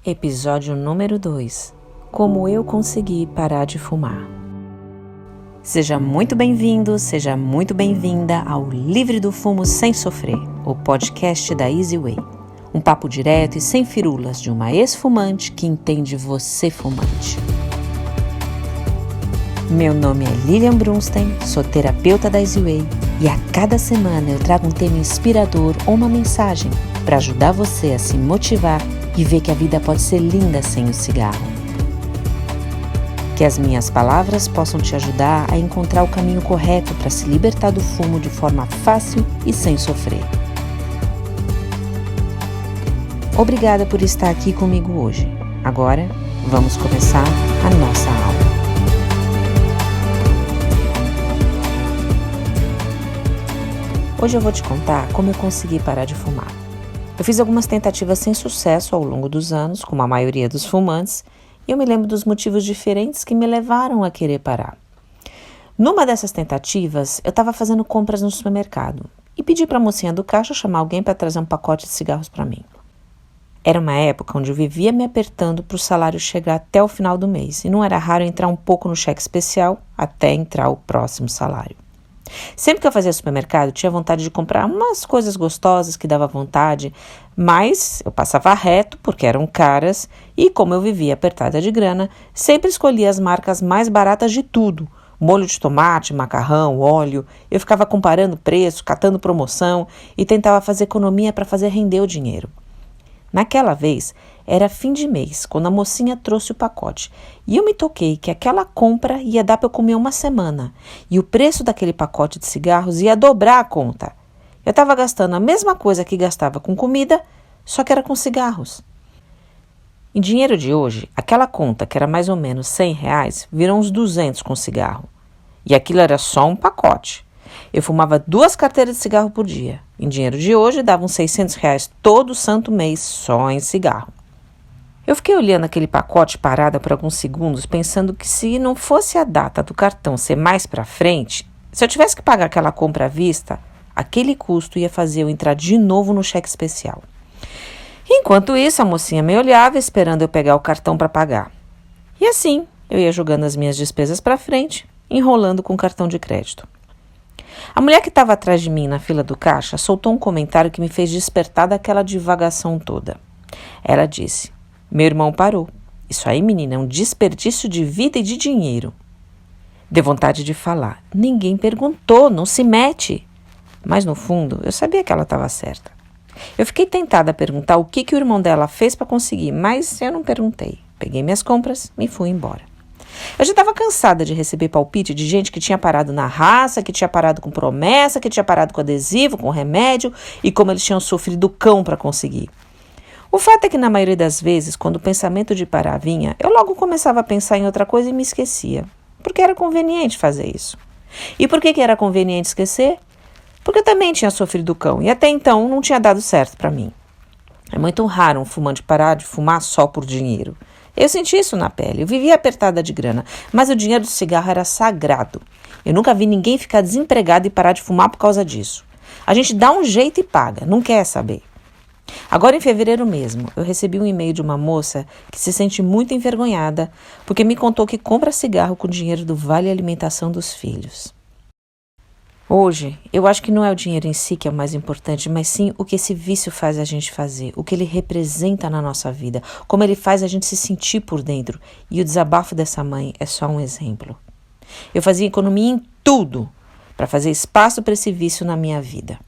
Episódio número 2. Como eu consegui parar de fumar. Seja muito bem-vindo, seja muito bem-vinda ao Livre do Fumo Sem Sofrer, o podcast da Easy Way. Um papo direto e sem firulas de uma ex-fumante que entende você fumante. Meu nome é Lilian Brunstein, sou terapeuta da Easy Way e a cada semana eu trago um tema inspirador ou uma mensagem para ajudar você a se motivar e ver que a vida pode ser linda sem o cigarro. Que as minhas palavras possam te ajudar a encontrar o caminho correto para se libertar do fumo de forma fácil e sem sofrer. Obrigada por estar aqui comigo hoje. Agora, vamos começar a nossa aula. Hoje eu vou te contar como eu consegui parar de fumar. Eu fiz algumas tentativas sem sucesso ao longo dos anos, como a maioria dos fumantes, e eu me lembro dos motivos diferentes que me levaram a querer parar. Numa dessas tentativas, eu estava fazendo compras no supermercado e pedi para a mocinha do caixa chamar alguém para trazer um pacote de cigarros para mim. Era uma época onde eu vivia me apertando para o salário chegar até o final do mês, e não era raro entrar um pouco no cheque especial até entrar o próximo salário. Sempre que eu fazia supermercado, tinha vontade de comprar umas coisas gostosas que dava vontade, mas eu passava reto porque eram caras e, como eu vivia apertada de grana, sempre escolhia as marcas mais baratas de tudo. Molho de tomate, macarrão, óleo. Eu ficava comparando preço, catando promoção e tentava fazer economia para fazer render o dinheiro. Naquela vez, era fim de mês, quando a mocinha trouxe o pacote, e eu me toquei que aquela compra ia dar para eu comer uma semana, e o preço daquele pacote de cigarros ia dobrar a conta. Eu estava gastando a mesma coisa que gastava com comida, só que era com cigarros. Em dinheiro de hoje, aquela conta, que era mais ou menos R$100, virou uns 200 com cigarro. E aquilo era só um pacote. Eu fumava 2 carteiras de cigarro por dia. Em dinheiro de hoje, dava uns R$600 todo santo mês só em cigarro. Eu fiquei olhando aquele pacote parada por alguns segundos, pensando que se não fosse a data do cartão ser mais para frente, se eu tivesse que pagar aquela compra à vista, aquele custo ia fazer eu entrar de novo no cheque especial. Enquanto isso, a mocinha me olhava esperando eu pegar o cartão para pagar. E assim, eu ia jogando as minhas despesas para frente, enrolando com o cartão de crédito. A mulher que estava atrás de mim na fila do caixa soltou um comentário que me fez despertar daquela divagação toda. Ela disse: "Meu irmão parou. Isso aí, menina, é um desperdício de vida e de dinheiro." Deu vontade de falar: "Ninguém perguntou, não se mete." Mas no fundo, eu sabia que ela estava certa. Eu fiquei tentada a perguntar o que o irmão dela fez para conseguir, mas eu não perguntei. Peguei minhas compras e fui embora. Eu já estava cansada de receber palpite de gente que tinha parado na raça, que tinha parado com promessa, que tinha parado com adesivo, com remédio e como eles tinham sofrido cão para conseguir. O fato é que na maioria das vezes, quando o pensamento de parar vinha, eu logo começava a pensar em outra coisa e me esquecia. Porque era conveniente fazer isso. E por que era conveniente esquecer? Porque eu também tinha sofrido cão e até então não tinha dado certo para mim. É muito raro um fumante parar de fumar só por dinheiro. Eu senti isso na pele, eu vivia apertada de grana, mas o dinheiro do cigarro era sagrado. Eu nunca vi ninguém ficar desempregado e parar de fumar por causa disso. A gente dá um jeito e paga, não quer saber. Agora em fevereiro mesmo, eu recebi um e-mail de uma moça que se sente muito envergonhada porque me contou que compra cigarro com dinheiro do Vale Alimentação dos filhos. Hoje, eu acho que não é o dinheiro em si que é o mais importante, mas sim o que esse vício faz a gente fazer, o que ele representa na nossa vida, como ele faz a gente se sentir por dentro. E o desabafo dessa mãe é só um exemplo. Eu fazia economia em tudo para fazer espaço para esse vício na minha vida.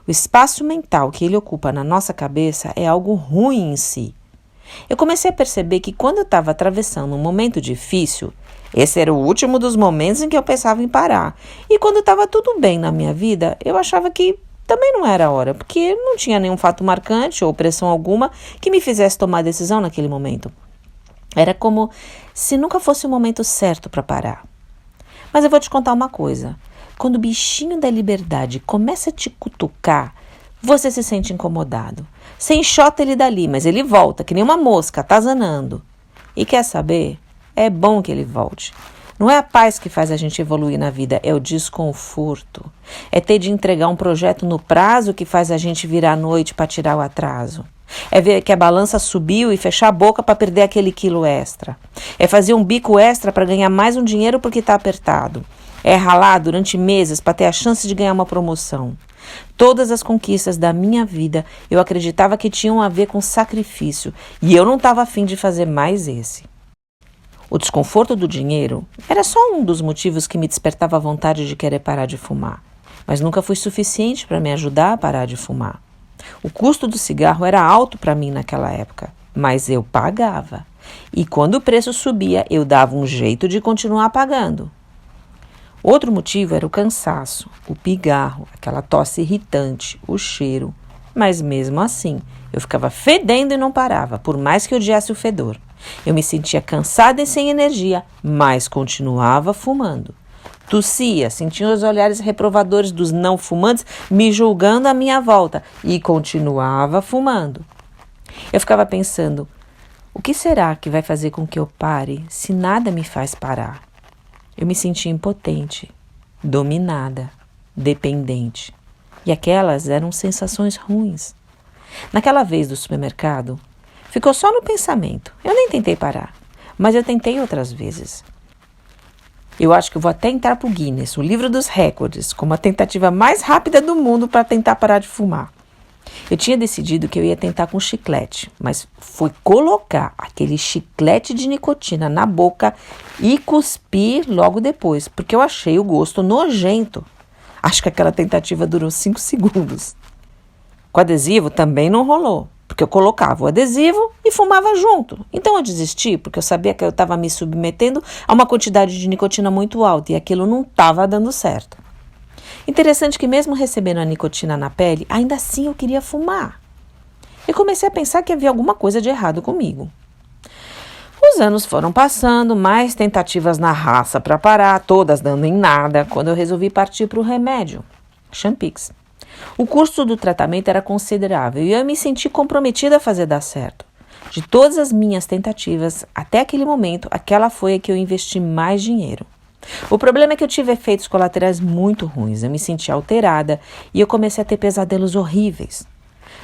O espaço mental que ele ocupa na nossa cabeça é algo ruim em si. Eu comecei a perceber que quando eu estava atravessando um momento difícil, esse era o último dos momentos em que eu pensava em parar. E quando estava tudo bem na minha vida, eu achava que também não era a hora, porque não tinha nenhum fato marcante ou pressão alguma que me fizesse tomar decisão naquele momento. Era como se nunca fosse o momento certo para parar. Mas eu vou te contar uma coisa. Quando o bichinho da liberdade começa a te cutucar, você se sente incomodado. Você enxota ele dali, mas ele volta, que nem uma mosca, atazanando. E quer saber? É bom que ele volte. Não é a paz que faz a gente evoluir na vida, é o desconforto. É ter de entregar um projeto no prazo que faz a gente virar à noite para tirar o atraso. É ver que a balança subiu e fechar a boca para perder aquele quilo extra. É fazer um bico extra para ganhar mais um dinheiro porque está apertado. É ralar durante meses para ter a chance de ganhar uma promoção. Todas as conquistas da minha vida eu acreditava que tinham a ver com sacrifício e eu não estava afim de fazer mais esse. O desconforto do dinheiro era só um dos motivos que me despertava a vontade de querer parar de fumar, mas nunca foi suficiente para me ajudar a parar de fumar. O custo do cigarro era alto para mim naquela época, mas eu pagava. E quando o preço subia, eu dava um jeito de continuar pagando. Outro motivo era o cansaço, o pigarro, aquela tosse irritante, o cheiro. Mas mesmo assim, eu ficava fedendo e não parava, por mais que odiasse o fedor. Eu me sentia cansada e sem energia, mas continuava fumando. Tossia, sentia os olhares reprovadores dos não fumantes me julgando à minha volta e continuava fumando. Eu ficava pensando, o que será que vai fazer com que eu pare se nada me faz parar? Eu me sentia impotente, dominada, dependente. E aquelas eram sensações ruins. Naquela vez do supermercado, ficou só no pensamento. Eu nem tentei parar, mas eu tentei outras vezes. Eu acho que eu vou até entrar para o Guinness, o livro dos recordes, como a tentativa mais rápida do mundo para tentar parar de fumar. Eu tinha decidido que eu ia tentar com chiclete, mas foi colocar aquele chiclete de nicotina na boca e cuspir logo depois, porque eu achei o gosto nojento. Acho que aquela tentativa durou 5 segundos. Com adesivo também não rolou, porque eu colocava o adesivo e fumava junto. Então eu desisti, porque eu sabia que eu estava me submetendo a uma quantidade de nicotina muito alta e aquilo não estava dando certo. Interessante que mesmo recebendo a nicotina na pele, ainda assim eu queria fumar. Eu comecei a pensar que havia alguma coisa de errado comigo. Os anos foram passando, mais tentativas na raça para parar, todas dando em nada, quando eu resolvi partir para o remédio, Champix. O custo do tratamento era considerável e eu me senti comprometida a fazer dar certo. De todas as minhas tentativas, até aquele momento, aquela foi a que eu investi mais dinheiro. O problema é que eu tive efeitos colaterais muito ruins, eu me senti alterada e eu comecei a ter pesadelos horríveis.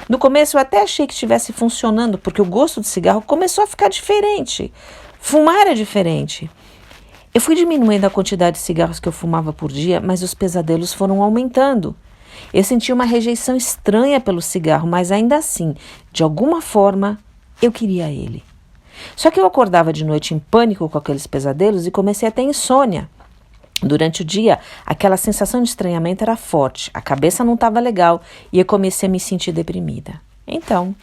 No começo eu até achei que estivesse funcionando, porque o gosto do cigarro começou a ficar diferente. Fumar era diferente. Eu fui diminuindo a quantidade de cigarros que eu fumava por dia, mas os pesadelos foram aumentando. Eu senti uma rejeição estranha pelo cigarro, mas ainda assim, de alguma forma, eu queria ele. Só que eu acordava de noite em pânico com aqueles pesadelos e comecei a ter insônia. Durante o dia, aquela sensação de estranhamento era forte, a cabeça não estava legal e eu comecei a me sentir deprimida. Então,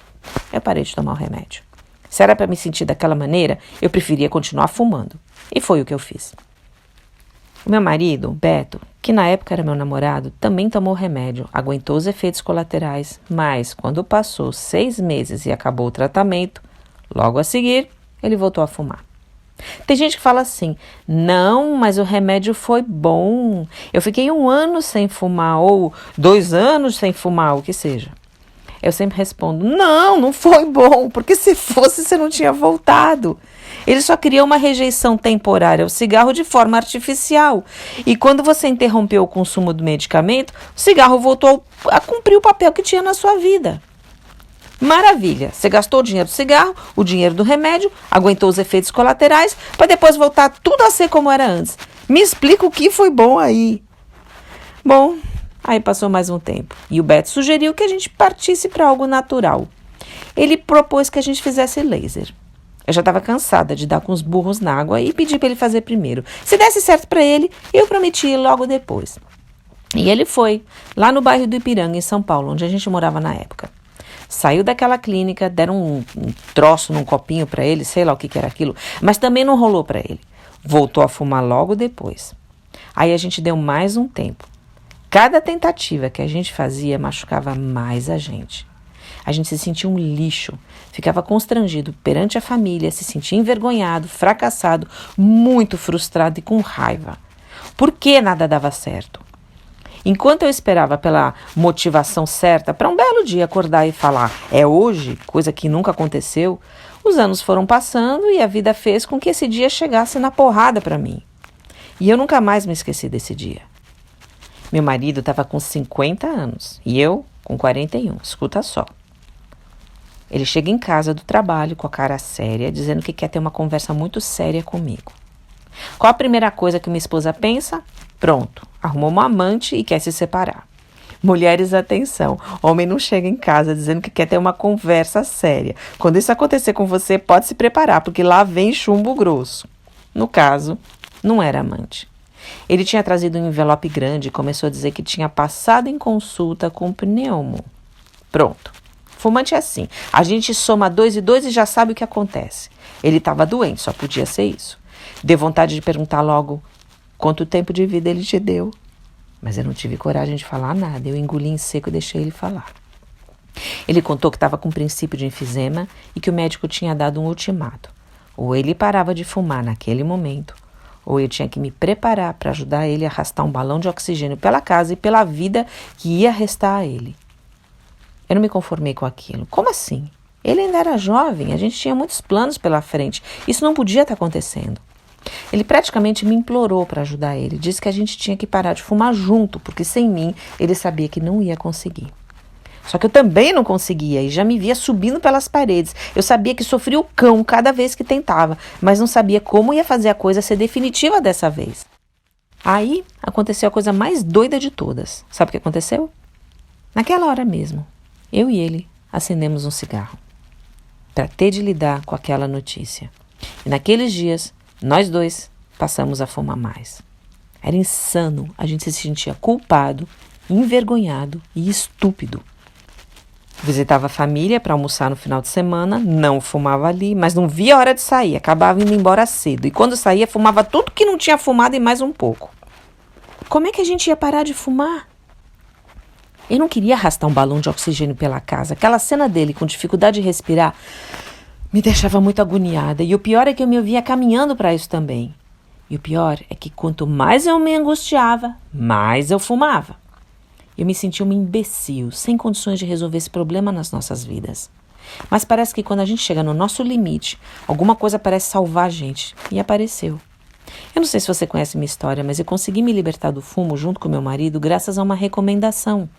eu parei de tomar o remédio. Se era para me sentir daquela maneira, eu preferia continuar fumando. E foi o que eu fiz. O meu marido, Beto, que na época era meu namorado, também tomou remédio, aguentou os efeitos colaterais, mas quando passou 6 meses e acabou o tratamento, logo a seguir, ele voltou a fumar. Tem gente que fala assim, não, mas o remédio foi bom. Eu fiquei 1 ano sem fumar, ou 2 anos sem fumar, o que seja. Eu sempre respondo, não foi bom, porque se fosse, você não tinha voltado. Ele só cria uma rejeição temporária ao cigarro de forma artificial. E quando você interrompeu o consumo do medicamento, o cigarro voltou a cumprir o papel que tinha na sua vida. Maravilha, você gastou o dinheiro do cigarro, o dinheiro do remédio, aguentou os efeitos colaterais, para depois voltar tudo a ser como era antes. Me explica o que foi bom aí. Bom, aí passou mais um tempo e o Beto sugeriu que a gente partisse para algo natural. Ele propôs que a gente fizesse laser. Eu já estava cansada de dar com os burros na água e pedi para ele fazer primeiro. Se desse certo para ele, eu prometi ir logo depois. E ele foi, lá no bairro do Ipiranga, em São Paulo, onde a gente morava na época. Saiu daquela clínica, deram um troço num copinho para ele, sei lá o que era aquilo, mas também não rolou para ele. Voltou a fumar logo depois. Aí a gente deu mais um tempo. Cada tentativa que a gente fazia machucava mais a gente. A gente se sentia um lixo, ficava constrangido perante a família, se sentia envergonhado, fracassado, muito frustrado e com raiva. Por que nada dava certo? Enquanto eu esperava pela motivação certa para um belo dia acordar e falar, é hoje, coisa que nunca aconteceu, os anos foram passando e a vida fez com que esse dia chegasse na porrada para mim. E eu nunca mais me esqueci desse dia. Meu marido estava com 50 anos e eu com 41, escuta só. Ele chega em casa do trabalho com a cara séria, dizendo que quer ter uma conversa muito séria comigo. Qual a primeira coisa que minha esposa pensa? Pronto, arrumou uma amante e quer se separar. Mulheres, atenção, homem não chega em casa dizendo que quer ter uma conversa séria. Quando isso acontecer com você, pode se preparar, porque lá vem chumbo grosso. No caso, não era amante. Ele tinha trazido um envelope grande e começou a dizer que tinha passado em consulta com pneumo. Pronto. Fumante é assim, a gente soma 2 e 2 e já sabe o que acontece. Ele estava doente, só podia ser isso. Deu vontade de perguntar logo quanto tempo de vida ele te deu. Mas eu não tive coragem de falar nada, eu engoli em seco e deixei ele falar. Ele contou que estava com princípio de enfisema e que o médico tinha dado um ultimato. Ou ele parava de fumar naquele momento, ou eu tinha que me preparar para ajudar ele a arrastar um balão de oxigênio pela casa e pela vida que ia restar a ele. Eu não me conformei com aquilo. Como assim? Ele ainda era jovem, a gente tinha muitos planos pela frente. Isso não podia estar acontecendo. Ele praticamente me implorou para ajudar ele. Disse que a gente tinha que parar de fumar junto, porque sem mim ele sabia que não ia conseguir. Só que eu também não conseguia e já me via subindo pelas paredes. Eu sabia que sofria o cão cada vez que tentava, mas não sabia como ia fazer a coisa ser definitiva dessa vez. Aí aconteceu a coisa mais doida de todas. Sabe o que aconteceu? Naquela hora mesmo, eu e ele acendemos um cigarro para ter de lidar com aquela notícia. E naqueles dias, nós dois passamos a fumar mais. Era insano, a gente se sentia culpado, envergonhado e estúpido. Visitava a família para almoçar no final de semana, não fumava ali, mas não via a hora de sair, acabava indo embora cedo. E quando saía, fumava tudo que não tinha fumado e mais um pouco. Como é que a gente ia parar de fumar? Eu não queria arrastar um balão de oxigênio pela casa. Aquela cena dele com dificuldade de respirar me deixava muito agoniada. E o pior é que eu me ouvia caminhando para isso também. E o pior é que quanto mais eu me angustiava, mais eu fumava. Eu me sentia uma imbecil, sem condições de resolver esse problema nas nossas vidas. Mas parece que quando a gente chega no nosso limite, alguma coisa parece salvar a gente. E apareceu. Eu não sei se você conhece minha história, mas eu consegui me libertar do fumo junto com meu marido graças a uma recomendação.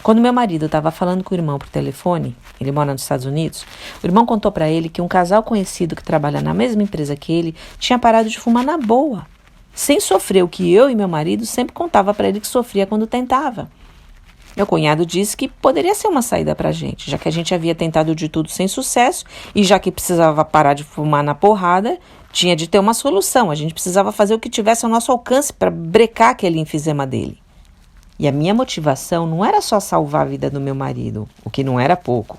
Quando meu marido estava falando com o irmão por telefone, ele mora nos Estados Unidos, o irmão contou para ele que um casal conhecido que trabalha na mesma empresa que ele tinha parado de fumar na boa, sem sofrer o que eu e meu marido sempre contava para ele que sofria quando tentava. Meu cunhado disse que poderia ser uma saída para a gente, já que a gente havia tentado de tudo sem sucesso e já que precisava parar de fumar na porrada, tinha de ter uma solução. A gente precisava fazer o que tivesse ao nosso alcance para brecar aquele enfisema dele. E a minha motivação não era só salvar a vida do meu marido, o que não era pouco,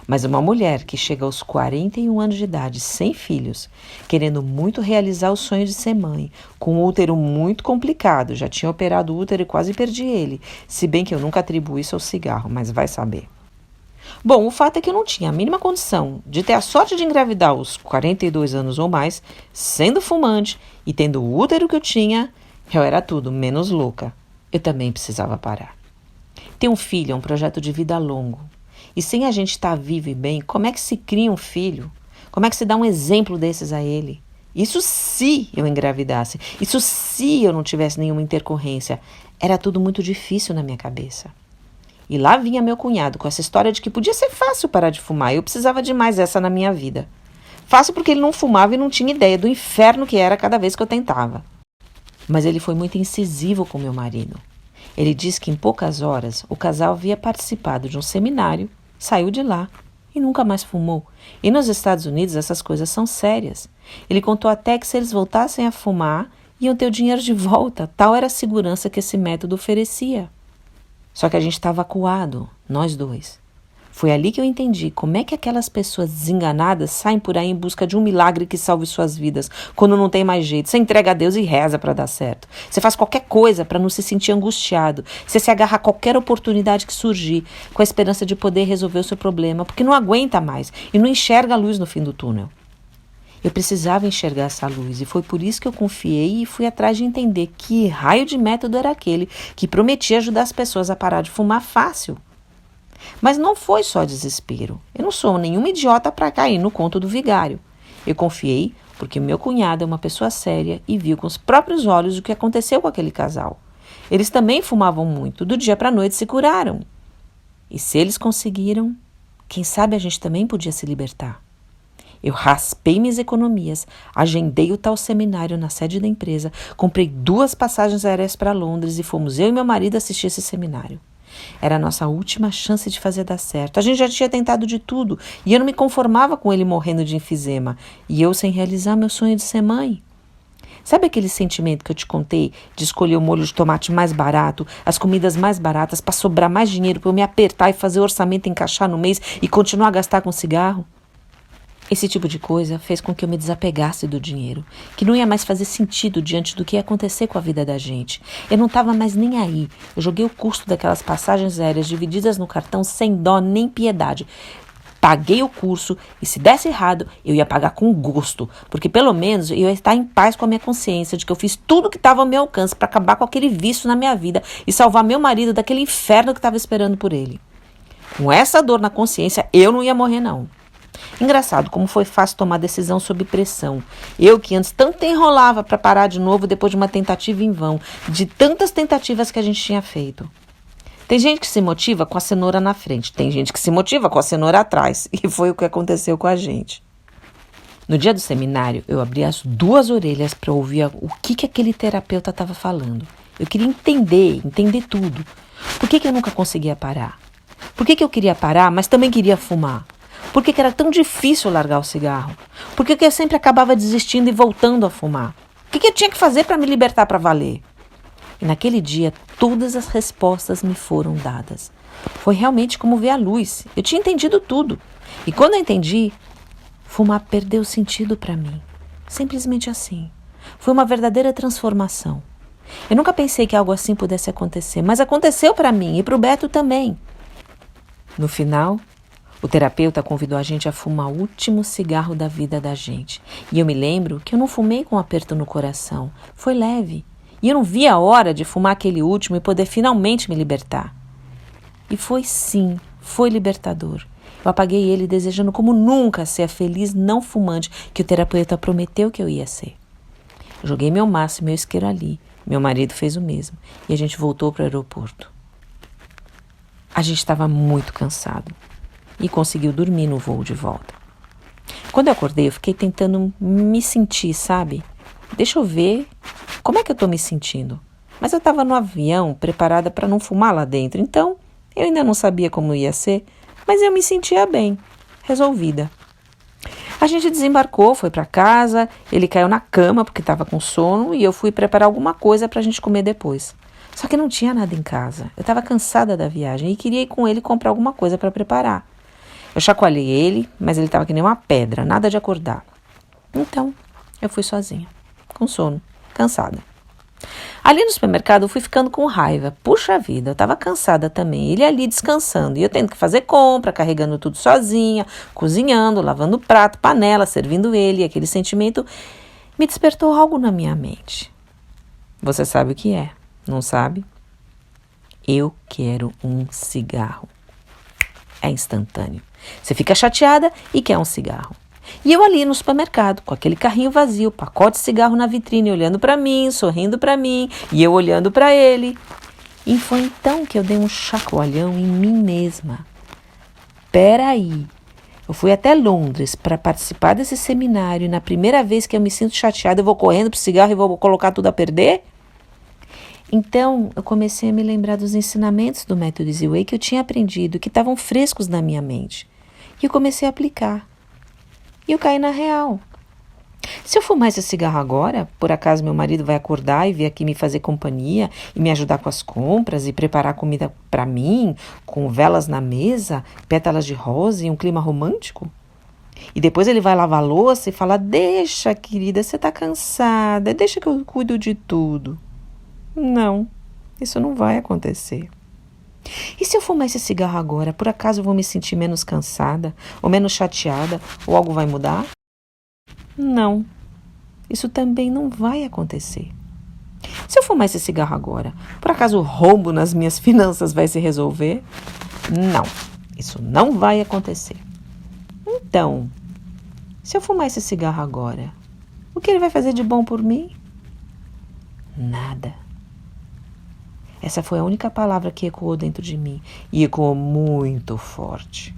mas uma mulher que chega aos 41 anos de idade, sem filhos, querendo muito realizar o sonho de ser mãe, com um útero muito complicado, já tinha operado o útero e quase perdi ele, se bem que eu nunca atribuo isso ao cigarro, mas vai saber. Bom, o fato é que eu não tinha a mínima condição de ter a sorte de engravidar aos 42 anos ou mais, sendo fumante e tendo o útero que eu tinha, eu era tudo menos louca. Eu também precisava parar. Ter um filho é um projeto de vida longo. E sem a gente estar vivo e bem, como é que se cria um filho? Como é que se dá um exemplo desses a ele? Isso se eu engravidasse. Isso se eu não tivesse nenhuma intercorrência. Era tudo muito difícil na minha cabeça. E lá vinha meu cunhado com essa história de que podia ser fácil parar de fumar. Eu precisava de mais essa na minha vida. Fácil porque ele não fumava e não tinha ideia do inferno que era cada vez que eu tentava. Mas ele foi muito incisivo com meu marido. Ele disse que em poucas horas o casal havia participado de um seminário, saiu de lá e nunca mais fumou. E nos Estados Unidos essas coisas são sérias. Ele contou até que se eles voltassem a fumar, iam ter o dinheiro de volta. Tal era a segurança que esse método oferecia. Só que a gente estava acuado, nós dois. Foi ali que eu entendi como é que aquelas pessoas desenganadas saem por aí em busca de um milagre que salve suas vidas, quando não tem mais jeito. Você entrega a Deus e reza para dar certo. Você faz qualquer coisa para não se sentir angustiado. Você se agarra a qualquer oportunidade que surgir, com a esperança de poder resolver o seu problema, porque não aguenta mais e não enxerga a luz no fim do túnel. Eu precisava enxergar essa luz e foi por isso que eu confiei e fui atrás de entender que raio de método era aquele que prometia ajudar as pessoas a parar de fumar fácil. Mas não foi só desespero. Eu não sou nenhuma idiota para cair no conto do vigário. Eu confiei porque meu cunhado é uma pessoa séria e viu com os próprios olhos o que aconteceu com aquele casal. Eles também fumavam muito, do dia para a noite se curaram. E se eles conseguiram, Quem sabe a gente também podia se libertar. Eu raspei minhas economias, agendei o tal seminário na sede da empresa, comprei 2 passagens aéreas para Londres e fomos eu e meu marido assistir esse seminário. Era a nossa última chance de fazer dar certo. A gente já tinha tentado de tudo e eu não me conformava com ele morrendo de enfisema e eu sem realizar meu sonho de ser mãe. Sabe aquele sentimento que eu te contei de escolher o molho de tomate mais barato, as comidas mais baratas para sobrar mais dinheiro para eu me apertar e fazer o orçamento encaixar no mês e continuar a gastar com cigarro? Esse tipo de coisa fez com que eu me desapegasse do dinheiro, que não ia mais fazer sentido diante do que ia acontecer com a vida da gente. Eu não estava mais nem aí. Eu joguei o custo daquelas passagens aéreas divididas no cartão sem dó nem piedade. Paguei o curso e se desse errado, eu ia pagar com gosto, porque pelo menos eu ia estar em paz com a minha consciência de que eu fiz tudo que estava ao meu alcance para acabar com aquele vício na minha vida e salvar meu marido daquele inferno que estava esperando por ele. Com essa dor na consciência, eu não ia morrer não. Engraçado como foi fácil tomar decisão sob pressão. Eu que antes tanto enrolava para parar de novo depois de uma tentativa em vão, de tantas tentativas que a gente tinha feito. Tem gente que se motiva com a cenoura na frente, tem gente que se motiva com a cenoura atrás, e foi o que aconteceu com a gente. No dia do seminário, eu abri as 2 orelhas para ouvir o que aquele terapeuta estava falando. Eu queria entender tudo. Por que eu nunca conseguia parar? Por que eu queria parar, mas também queria fumar? Por que era tão difícil largar o cigarro? Por que eu sempre acabava desistindo e voltando a fumar? O que eu tinha que fazer para me libertar para valer? E naquele dia, todas as respostas me foram dadas. Foi realmente como ver a luz. Eu tinha entendido tudo. E quando eu entendi, fumar perdeu sentido para mim. Simplesmente assim. Foi uma verdadeira transformação. Eu nunca pensei que algo assim pudesse acontecer, mas aconteceu para mim e para o Beto também. No final, o terapeuta convidou a gente a fumar o último cigarro da vida da gente. E eu me lembro que eu não fumei com um aperto no coração. Foi leve. E eu não vi a hora de fumar aquele último e poder finalmente me libertar. E foi sim, foi libertador. Eu apaguei ele desejando como nunca ser a feliz não fumante que o terapeuta prometeu que eu ia ser. Eu joguei meu maço e meu isqueiro ali. Meu marido fez o mesmo. E a gente voltou para o aeroporto. A gente estava muito cansado. E conseguiu dormir no voo de volta. Quando eu acordei, eu fiquei tentando me sentir, sabe? Deixa eu ver como é que eu tô me sentindo. Mas eu estava no avião, preparada para não fumar lá dentro. Então, eu ainda não sabia como ia ser, mas eu me sentia bem, resolvida. A gente desembarcou, foi para casa, ele caiu na cama porque estava com sono e eu fui preparar alguma coisa para a gente comer depois. Só que não tinha nada em casa. Eu estava cansada da viagem e queria ir com ele comprar alguma coisa para preparar. Eu chacoalhei ele, mas ele estava que nem uma pedra, nada de acordar. Então, eu fui sozinha, com sono, cansada. Ali no supermercado eu fui ficando com raiva. Puxa vida, eu estava cansada também. Ele ali descansando e eu tendo que fazer compra, carregando tudo sozinha, cozinhando, lavando prato, panela, servindo ele. E aquele sentimento me despertou algo na minha mente. Você sabe o que é, não sabe? Eu quero um cigarro. É instantâneo. Você fica chateada e quer um cigarro. E eu ali no supermercado, com aquele carrinho vazio, pacote de cigarro na vitrine, olhando para mim, sorrindo para mim, e eu olhando para ele. E foi então que eu dei um chacoalhão em mim mesma. Peraí, eu fui até Londres para participar desse seminário e na primeira vez que eu me sinto chateada, eu vou correndo pro cigarro e vou colocar tudo a perder? Então, eu comecei a me lembrar dos ensinamentos do método Easy Way que eu tinha aprendido, que estavam frescos na minha mente. E eu comecei a aplicar. E eu caí na real. Se eu fumar esse cigarro agora, por acaso meu marido vai acordar e vir aqui me fazer companhia e me ajudar com as compras e preparar comida para mim, com velas na mesa, pétalas de rosa e um clima romântico? E depois ele vai lavar a louça e falar, deixa, querida, você tá cansada, deixa que eu cuido de tudo. Não, isso não vai acontecer. E se eu fumar esse cigarro agora, por acaso eu vou me sentir menos cansada, ou menos chateada, ou algo vai mudar? Não, isso também não vai acontecer. Se eu fumar esse cigarro agora, por acaso o rombo nas minhas finanças vai se resolver? Não, isso não vai acontecer. Então, se eu fumar esse cigarro agora, o que ele vai fazer de bom por mim? Nada. Essa foi a única palavra que ecoou dentro de mim, e ecoou muito forte.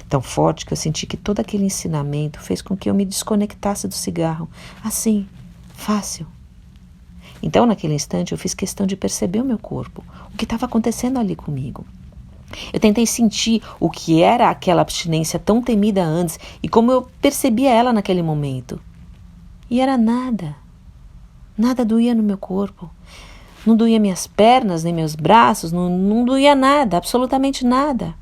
Tão forte que eu senti que todo aquele ensinamento fez com que eu me desconectasse do cigarro, assim, fácil. Então, naquele instante, eu fiz questão de perceber o meu corpo, o que estava acontecendo ali comigo. Eu tentei sentir o que era aquela abstinência tão temida antes e como eu percebia ela naquele momento. E era nada. Nada doía no meu corpo. Não doía minhas pernas, nem meus braços, não doía nada, absolutamente nada.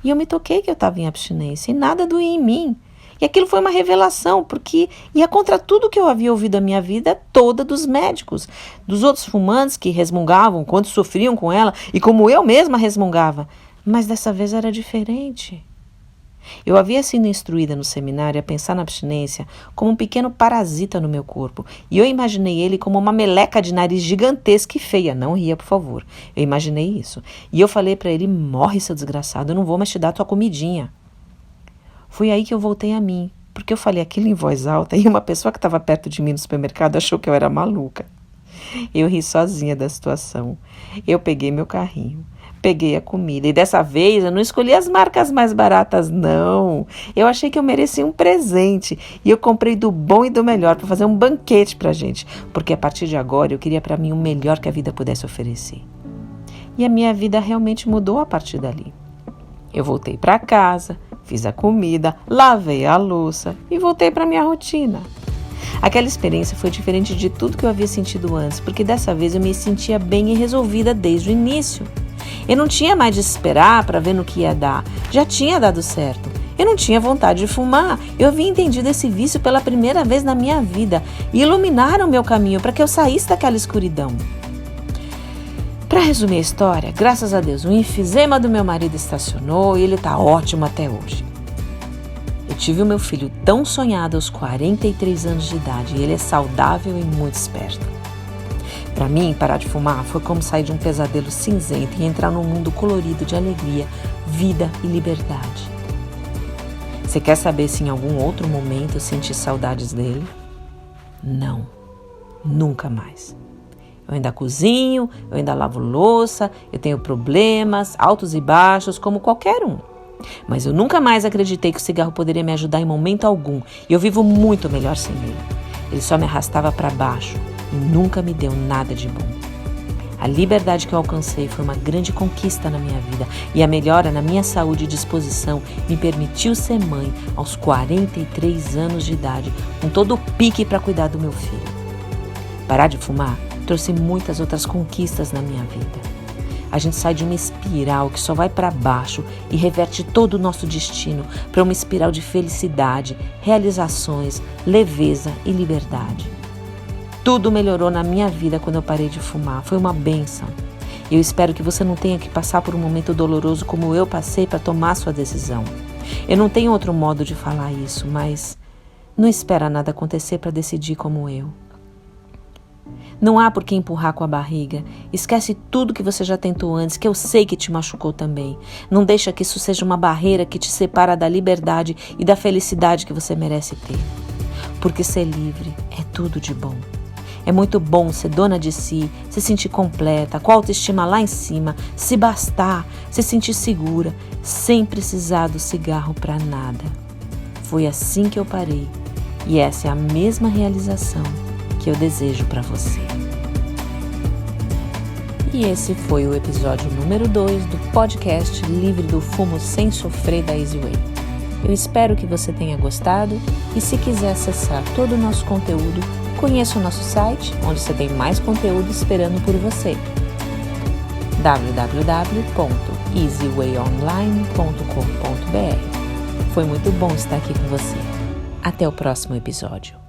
E eu me toquei que eu estava em abstinência e nada doía em mim. E aquilo foi uma revelação, porque ia contra tudo que eu havia ouvido a minha vida toda dos médicos, dos outros fumantes que resmungavam quanto sofriam com ela e como eu mesma resmungava. Mas dessa vez era diferente. Eu havia sido instruída no seminário a pensar na abstinência como um pequeno parasita no meu corpo, e eu imaginei ele como uma meleca de nariz gigantesca e feia. Não ria, por favor. Eu imaginei isso. E eu falei para ele: morre, seu desgraçado, eu não vou mais te dar tua comidinha. Foi aí que eu voltei a mim, porque eu falei aquilo em voz alta e uma pessoa que estava perto de mim no supermercado achou que eu era maluca. Eu ri sozinha da situação. Eu peguei meu carrinho, peguei a comida e dessa vez eu não escolhi as marcas mais baratas, não. Eu achei que eu merecia um presente e eu comprei do bom e do melhor para fazer um banquete pra gente, porque a partir de agora eu queria para mim o melhor que a vida pudesse oferecer. E a minha vida realmente mudou a partir dali. Eu voltei para casa, fiz a comida, lavei a louça e voltei para minha rotina. Aquela experiência foi diferente de tudo que eu havia sentido antes, porque dessa vez eu me sentia bem e resolvida desde o início. Eu não tinha mais de esperar para ver no que ia dar, já tinha dado certo. Eu não tinha vontade de fumar, eu havia entendido esse vício pela primeira vez na minha vida e iluminaram meu caminho para que eu saísse daquela escuridão. Para resumir a história, graças a Deus, o enfisema do meu marido estacionou e ele está ótimo até hoje. Eu tive o meu filho tão sonhado aos 43 anos de idade e ele é saudável e muito esperto. Para mim, parar de fumar foi como sair de um pesadelo cinzento e entrar num mundo colorido de alegria, vida e liberdade. Você quer saber se em algum outro momento eu senti saudades dele? Não, nunca mais. Eu ainda cozinho, eu ainda lavo louça, eu tenho problemas, altos e baixos, como qualquer um. Mas eu nunca mais acreditei que o cigarro poderia me ajudar em momento algum e eu vivo muito melhor sem ele. Ele só me arrastava para baixo e nunca me deu nada de bom. A liberdade que eu alcancei foi uma grande conquista na minha vida e a melhora na minha saúde e disposição me permitiu ser mãe aos 43 anos de idade, com todo o pique para cuidar do meu filho. Parar de fumar trouxe muitas outras conquistas na minha vida. A gente sai de uma espiral que só vai para baixo e reverte todo o nosso destino para uma espiral de felicidade, realizações, leveza e liberdade. Tudo melhorou na minha vida quando eu parei de fumar. Foi uma bênção. Eu espero que você não tenha que passar por um momento doloroso como eu passei para tomar sua decisão. Eu não tenho outro modo de falar isso, mas não espera nada acontecer para decidir como eu. Não há por que empurrar com a barriga. Esquece tudo que você já tentou antes, que eu sei que te machucou também. Não deixa que isso seja uma barreira que te separa da liberdade e da felicidade que você merece ter. Porque ser livre é tudo de bom. É muito bom ser dona de si, se sentir completa, com a autoestima lá em cima, se bastar, se sentir segura, sem precisar do cigarro para nada. Foi assim que eu parei. E essa é a mesma realização que eu desejo para você. E esse foi o episódio número 2 do podcast Livre do Fumo Sem Sofrer da Easy Way. Eu espero que você tenha gostado e se quiser acessar todo o nosso conteúdo, conheça o nosso site, onde você tem mais conteúdo esperando por você. www.easywayonline.com.br. Foi muito bom estar aqui com você. Até o próximo episódio.